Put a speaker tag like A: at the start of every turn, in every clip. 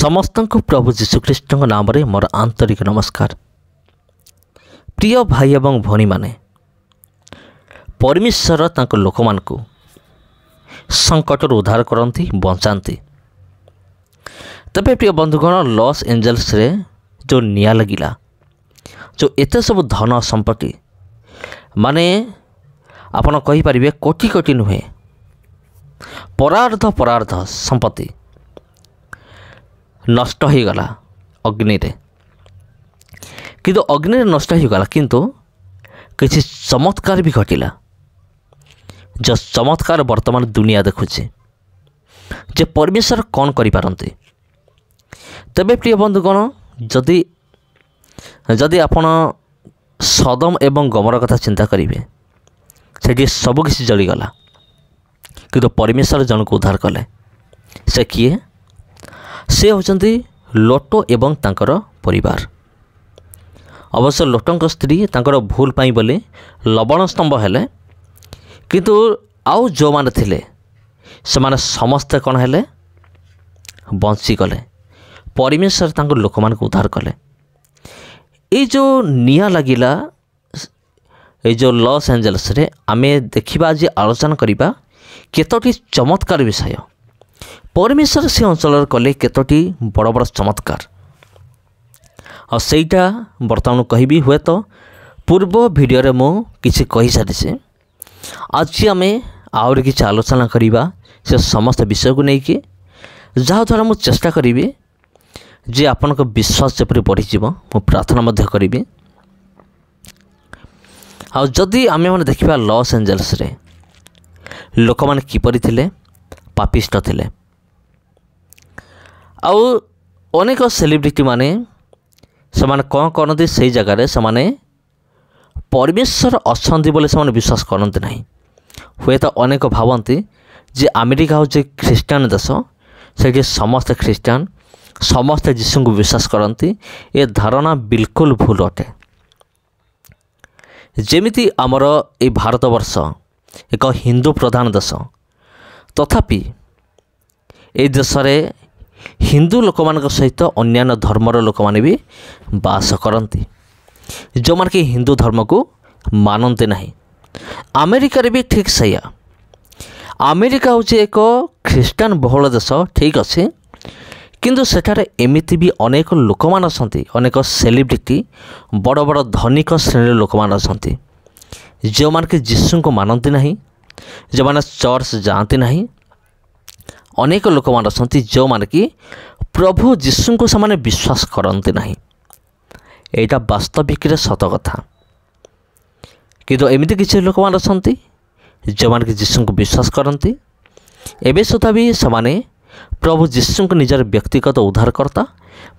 A: समस्त को प्रभु जीशुख्रीष्ट नाम मोर आंतरिक नमस्कार। प्रिय भाई एवं भौणी माने परमेश्वर तांको लोक मान को संकट उद्धार करती बचाती। तबे प्रिय बंधुगण लॉस एंजल्स रे जो निया लगिला जो एते सब धन संपत्ति माने आपन कहि परिबे कोटी कोटी नुहे परार्ध परार्ध संपत्ति नष्ट हो गला अग्नि रे। किंतु अग्नि रे नष्ट हो गला किंतु किसी चमत्कार भी घटिला जो चमत्कार वर्तमान दुनिया देखुचे जे परमेश्वर कौन करि पारंती। तबे प्रिय बंधुगण जदि जदि आपण सदम एवं गमर कथा चिंता करेंगे से सबकिछि जलीगला किंतु परमेश्वर जन को उद्धार कले। से किए से होचंती लोटो एवं तांकर परिवार। अवश्य लोटों स्त्री तांकर भूल पाई बोले लवण स्तंभ हेले किंतु आउ जो माने थिले से माने समस्ते कौन हेले बंची गले। परमेश्वर तांकर लोक मान को उद्धार कले। ये जो निया लगिला ये जो लॉस एंजल्स रे आमे देखिबा जे आलोचना करिबा केतोटी चमत्कार विषय परमेश्वर से अंचल कले केतोटी बड़ बड़ चमत्कार और सेटा बर्तमान कहबी हुए तो पूर्व वीडियो रे मो किछि कहि सारिसे। आज आमे आउर किछि आलोचना करिबा से समस्त विषय को नै कि जहाँ द्वारा मु चेष्टा करिबी जे आपन को विश्वास जेपरि बढ़ी जीव मु प्रार्थना मध्य करिबी। आ जदि आमे माने देखिबा लॉस एंजल्स रे लोक माने किपरि थिले पापिष्ट थिले आउ अनेक सेलिब्रिटी माने समान कौन करते से जगार से माने परमेश्वर अच्छा बोले से विश्वास करते ना। हुए तो अनेक भावती जे अमेरिका हूँ ख्रीष्टान देश से समस्ते ख्रीष्टान समस्ते जीशु को विश्वास करती। ये धारणा बिल्कुल भूल अटे। जेमिति आमर ये भारत वर्ष एक हिंदू प्रधान देश तथापि ए देश रे हिंदू लोक मान सहित अन्य धर्मर लोक माने भी बास करती जो मान कि हिंदू धर्म को मानते नहीं। अमेरिका रे भी ठीक सैया। अमेरिका हूँ एक ख्रीष्टान बहुल देश ठीक अच्छे किंतु सेठारे एमिति भी अनेक लोक मान असंती अनेक सेलिब्रिटी बड़ बड़ धनिक श्रेणी लोक मान असंती जो मान कि जीशु को मानती नहीं जो मान चर्च जाती नहीं। अनेक लोक मान असंती जो मान कि प्रभु जीशु को से विश्वास करते नहीं। एटा वास्तविक सत कथा किंतु एमिति किसी लोक मान असंती जो मान कि जीशु को विश्वास करती एबे सुधा भी से प्रभु जीशु को निजर व्यक्तिगत उद्धारकर्ता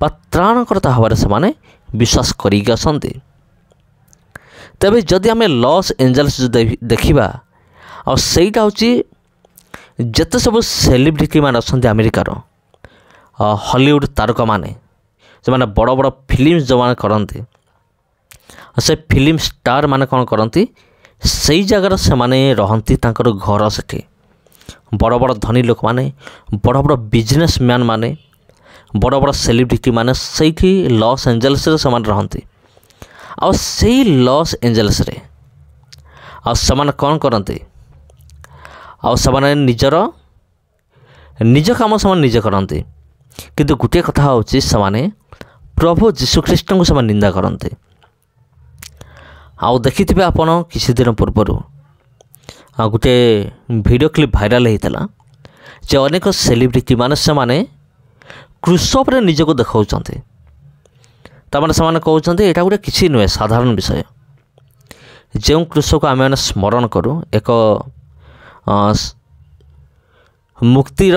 A: बा त्राणकर्ता हबारे से विश्वास करिक असंती। तबे जदि आमे लॉस एंजल्स देखिबा और सेटा होची जेते सब सेलिब्रिटी मान अच्छा अमेरिकार हॉलीवुड तारका माने जो माने बड़ बड़ फिल्म जो माने करते से फिल्म स्टार माने कौन करती से जगार से माने रहती तांकर घर सेठी बड़ बड़ धनी लोक माने बड़ बड़ बिजनेसमैन माने बड़ बड़ सेलिब्रिटी माने सेठी लॉस एंजल्स रे समान रहती आ से लॉस एंजल्स रे आ समान कौन करते आ समान निजर निज काम समान निजे करते किंतु गोटे कथा होची समान प्रभु जीशुख्रीष्ट को समान निंदा करते। आउ देखिथिबे आपण किछि दिन पूर्वर गोटे वीडियो क्लिप भाइराल होता जे अनेक सेलिब्रिटी माने से क्रूस पर निजको देखाउछन्ते तामाने से कहते यहाँ गोटे किसी नुहे साधारण विषय जो क्रूस को आम मैंने स्मरण करूँ एक मुक्तिर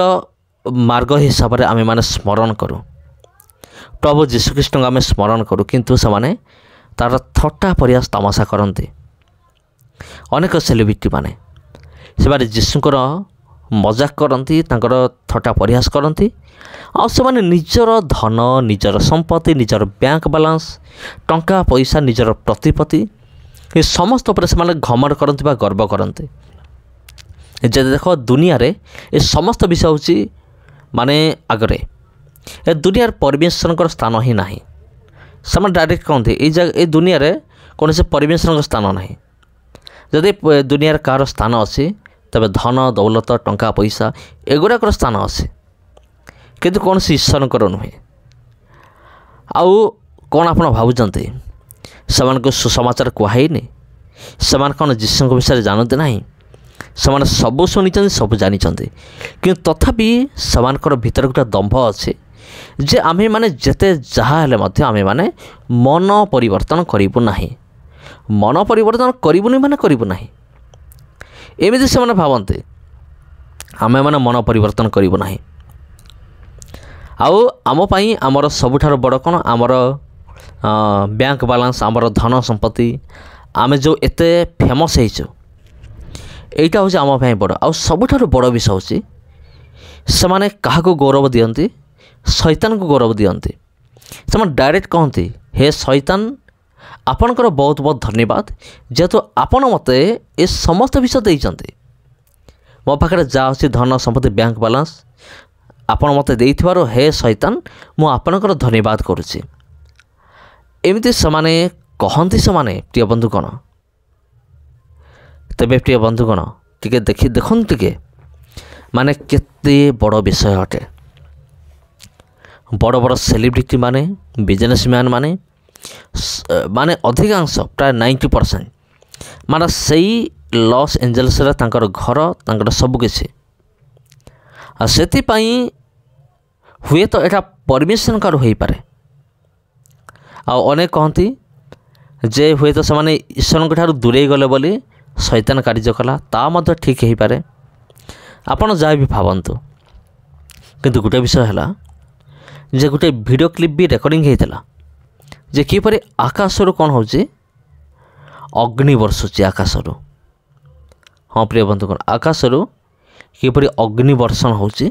A: मार्ग हिसाब से आम मैंने स्मरण करूँ प्रभु जीशुख्रीष्ट को आम स्मरण करूँ किंतु से तार थट्टा परिहास तमाशा करते। अनेक सेलिब्रिटी माने से जीशुकर मजाक करती थट्टा परिहास करती और से निजर धन निजर संपत्ति निजर बैंक बालांस टंका पैसा निजर प्रतिपत्ति ये समस्त पर से घमंड करती गर्व करते। जब देख दुनिया रे ये समस्त विषय हूँ माने आगरे ए दुनिया परमेश्वर स्थान ही ना से डायरेक्ट कहते ये दुनिया कौन से परमेश्वर स्थान ना जदि दुनिया कार स्थान अच्छी तबे धन दौलत टंका पैसा एगुड़ाक स्थान अच्छे किंतु कौन से ईश्वर नुहे आउ कौन आप भावुंट से सुसमाचार कहनी से कौन जीशु विषय जानते ना से सब शुणी सब जानी कि तथापि से भीतर गोटे दंभ अच्छे जे आमे माने जेते जहाँ हेले मध्य आमे माने मन परिवर्तन करिबु नाही मन परिवर्तन करिबुनी माने करिबु नाही एमिति से माने भावन्ते आमे माने मन परिवर्तन करिबु नाही आउ आम पई हमर सबुठार बड़ कोन हमर बैंक बैलेंस हमर धन संपत्ति आमे जो एते फेमस हेइछु एटा होछि आम पई बड़ आउ सबुठार बड़ विषय होछि से माने काहाको गौरव दियंती शैतान को गौरव दियंती से डायरेक्ट कहती हे शैतान आपणकर बहुत बहुत धन्यवाद जेहेतु आपण मते ए समस्त विषय देइचंती मो पाखे जहाँ अच्छी धन संपत्ति बैंक बैलेंस आपण मते देइथिबारो हे शैतान मु आपणकर धन्यवाद करुछि एमिति समाने कहती से प्रिय बंधुगण तेबे प्रिय बंधुगण टिके देखुन टिके माने केते बड़ विषय अटे बड़ बड़ सेलिब्रिटी माने बिजनेसमैन माने अधिकांश प्राय 90% माने सही लॉस एंजेल्स रे तांकर घर तांकर सब किछि सेतिपाई हुए तो एटा परमिशन कार होई पारे अनेक कहती जे हुए तो से ईश्वर ठार दूरे गले बोली शैतान कार्य कला ता मध्य ठीक हो पारे आपण जहाँ भी भावतु किंतु गोटे विषय है जे गोटे वीडियो क्लिप भी रेकर्डिंग होता जे किपरि आकाशरू कौन हो अग्नि बर्षुची आकाशरू हाँ प्रिय बंधुगण आकाशरू किपरि अग्नि वर्षण होची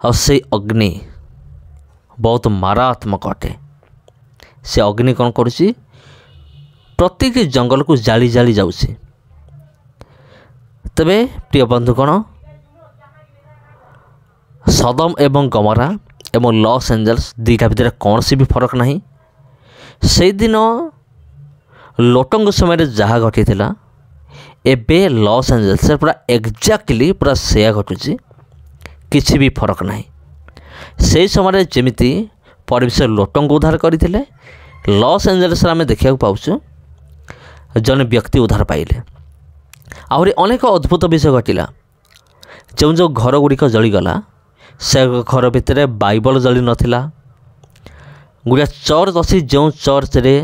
A: से अग्नि बहुत मारात्मक अटे से अग्नि कौन करुची प्रत्येक जंगल को जाली जाली जाउची तबे प्रिय बंधुगण सदम एवं गमरा एवं लॉस एंजेल्स दुईटा भितर कौन सी भी फरक नहीं से दिन लोटंग समय जहाँ घटी एबे लॉस एंजेल्स पूरा एक्जाक्टली पूरा सेया घटुची किसी भी फरक नहीं से समय जमीती परमेश्वर लोटंग उद्धार करते लॉस एंजेल्स आम देखा पाऊँ जन व्यक्ति उद्धार पाइले आहरी अनेक अद्भुत विषय घटला जो जो घर गुड़िक जलीगला से घर भितर बाइबल जली नथिला गुड़िया चर्च अच्छी जो चर्च रे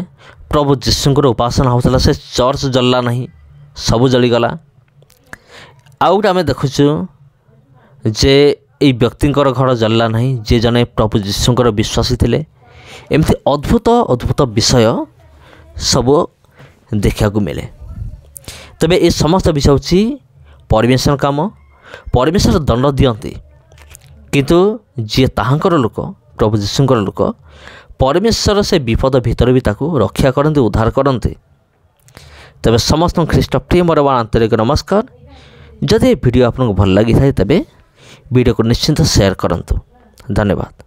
A: प्रभु जीशुंकर उपासना होता से चर्च जलला नहीं सबू जलीगला आउ गोटे आम देखुचु जे ये व्यक्तिंकर घर जलला नहीं जे जने प्रभु जीशुंकर विश्वासी थिले एमती अद्भुत अद्भुत विषय सब देखा मिले तबे ये समस्त विषय होची परमेश्वर काम परमेश्वर दंड दियंती किंतु जी ताहांकर लोक प्रभु जीशुंकर लोक परमेश्वर से विपद भीतर भी ताकू रक्षा करते उद्धार करते तबे समस्त ख्रीष्ट प्रिय मोर आंतरिक नमस्कार जदि वीडियो आपको भल लगी था तेबे वीडियो को निश्चिंत शेयर करंतु धन्यवाद।